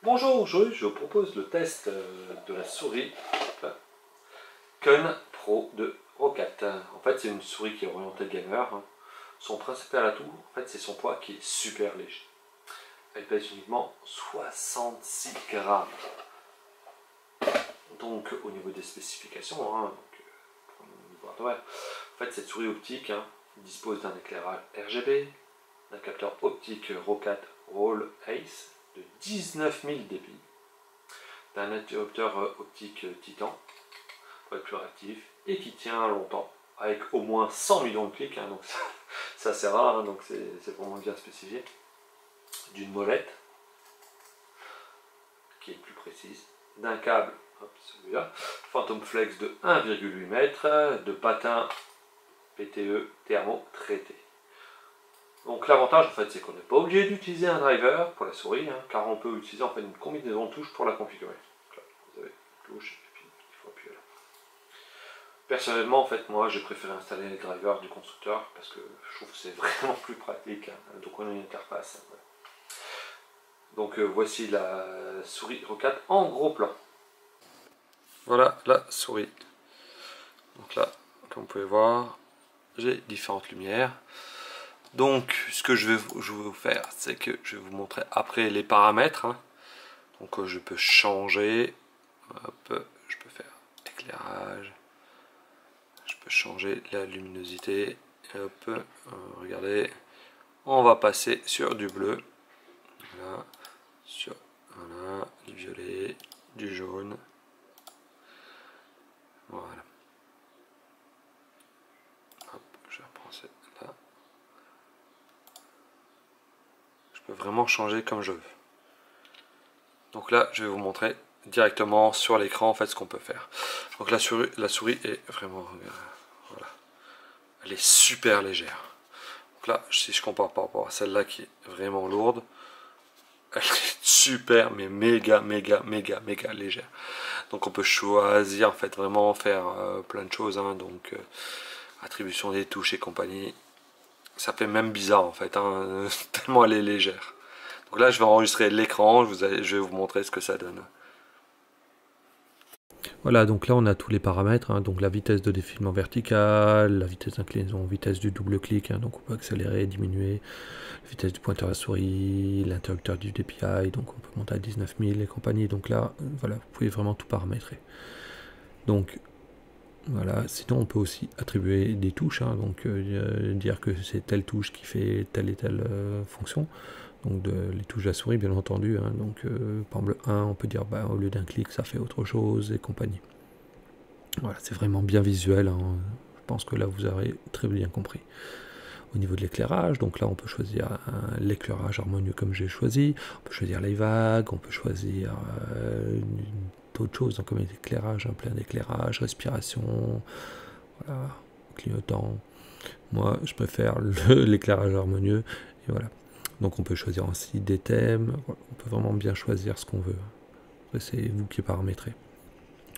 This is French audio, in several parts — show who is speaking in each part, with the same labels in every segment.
Speaker 1: Bonjour, aujourd'hui je vous propose le test de la souris Kun Pro de Roccat. En fait c'est une souris qui est orientée gamer. Son principal atout, en fait, c'est son poids qui est super léger. Elle pèse uniquement 66 grammes. Donc au niveau des spécifications, en fait cette souris optique dispose d'un éclairage RGB, d'un capteur optique Roccat Roll Ace de 19 000 dpi, d'un interrupteur optique Titan pour être plus réactif et qui tient longtemps avec au moins 100 millions de clics, donc ça c'est rare, donc c'est vraiment bien spécifié, d'une molette qui est plus précise, d'un câble, celui-là, Phantom Flex de 1,8 m, de patins PTE thermo-traité. Donc l'avantage en fait c'est qu'on n'est pas obligé d'utiliser un driver pour la souris, car on peut utiliser en fait une combinaison de touches pour la configurer. Donc là, vous avez une touche et puis il faut appuyer là. Personnellement en fait moi j'ai préféré installer les drivers du constructeur parce que je trouve que c'est vraiment plus pratique, donc on a une interface. Voilà. Donc voici la souris Roccat en gros plan. Voilà la souris. Donc là, comme vous pouvez voir, j'ai différentes lumières. Donc ce que je vais vous faire, c'est que je vais vous montrer après les paramètres. Donc je peux changer, hop, je peux faire éclairage, je peux changer la luminosité, hop, regardez, on va passer sur du bleu, voilà, sur voilà, du violet, du jaune, voilà. Hop, je reprends celle-là. Je peux vraiment changer comme je veux. Donc là, je vais vous montrer directement sur l'écran en fait ce qu'on peut faire. Donc la souris est vraiment, voilà, elle est super légère. Donc là, si je compare par rapport à celle-là qui est vraiment lourde, elle est super, mais méga légère. Donc on peut choisir en fait vraiment faire plein de choses, donc attribution des touches et compagnie. Ça fait même bizarre en fait, tellement elle est légère. Donc là je vais enregistrer l'écran, je vais vous montrer ce que ça donne.
Speaker 2: Voilà, donc là on a tous les paramètres, donc la vitesse de défilement vertical, la vitesse d'inclinaison, vitesse du double clic, donc on peut accélérer, diminuer, la vitesse du pointeur à la souris, l'interrupteur du DPI, donc on peut monter à 19 000 et compagnie, donc là, voilà, vous pouvez vraiment tout paramétrer. Donc voilà, sinon on peut aussi attribuer des touches, donc dire que c'est telle touche qui fait telle et telle fonction. Donc les touches de la souris bien entendu, donc par exemple 1 on peut dire au lieu d'un clic ça fait autre chose et compagnie. Voilà, c'est vraiment bien visuel, je pense que là vous aurez très bien compris. Au niveau de l'éclairage, donc là on peut choisir l'éclairage harmonieux comme j'ai choisi, on peut choisir les vagues, on peut choisir d'autres choses, donc comme l'éclairage, plein d'éclairage, respiration, voilà, clignotant. Moi je préfère l'éclairage harmonieux, et voilà. Donc on peut choisir aussi des thèmes, on peut vraiment bien choisir ce qu'on veut. Après c'est vous qui paramétrez.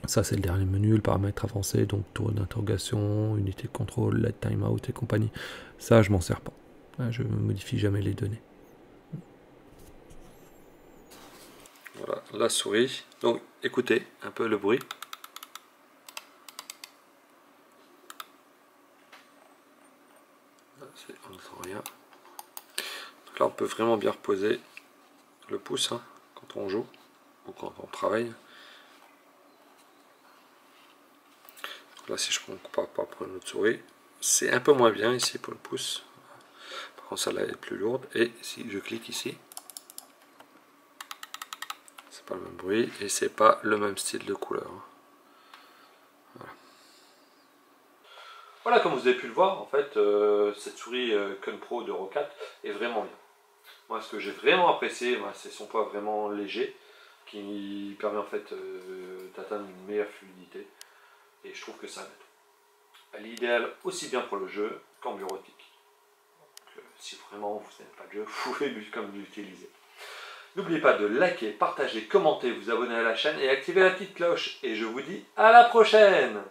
Speaker 2: Ça c'est le dernier menu, le paramètre avancé, donc tour d'interrogation, unité de contrôle, let timeout et compagnie. Ça je m'en sers pas, je ne modifie jamais les données.
Speaker 1: Voilà la souris, donc écoutez un peu le bruit. On n'entend rien. Donc là on peut vraiment bien reposer le pouce quand on joue ou quand on travaille. Là si je compare pas pour une autre souris, c'est un peu moins bien ici pour le pouce. Par contre celle-là est plus lourde, et si je clique ici, c'est pas le même bruit et c'est pas le même style de couleur. Voilà, comme vous avez pu le voir, en fait, cette souris Kun Pro de Roccat est vraiment bien. Moi, ce que j'ai vraiment apprécié, c'est son poids vraiment léger, qui permet en fait d'atteindre une meilleure fluidité. Et je trouve que ça aide. Elle est idéale aussi bien pour le jeu qu'en bureautique. Donc, si vraiment vous n'aimez pas le jeu, vous pouvez l'utiliser. N'oubliez pas de liker, partager, commenter, vous abonner à la chaîne et activer la petite cloche. Et je vous dis à la prochaine!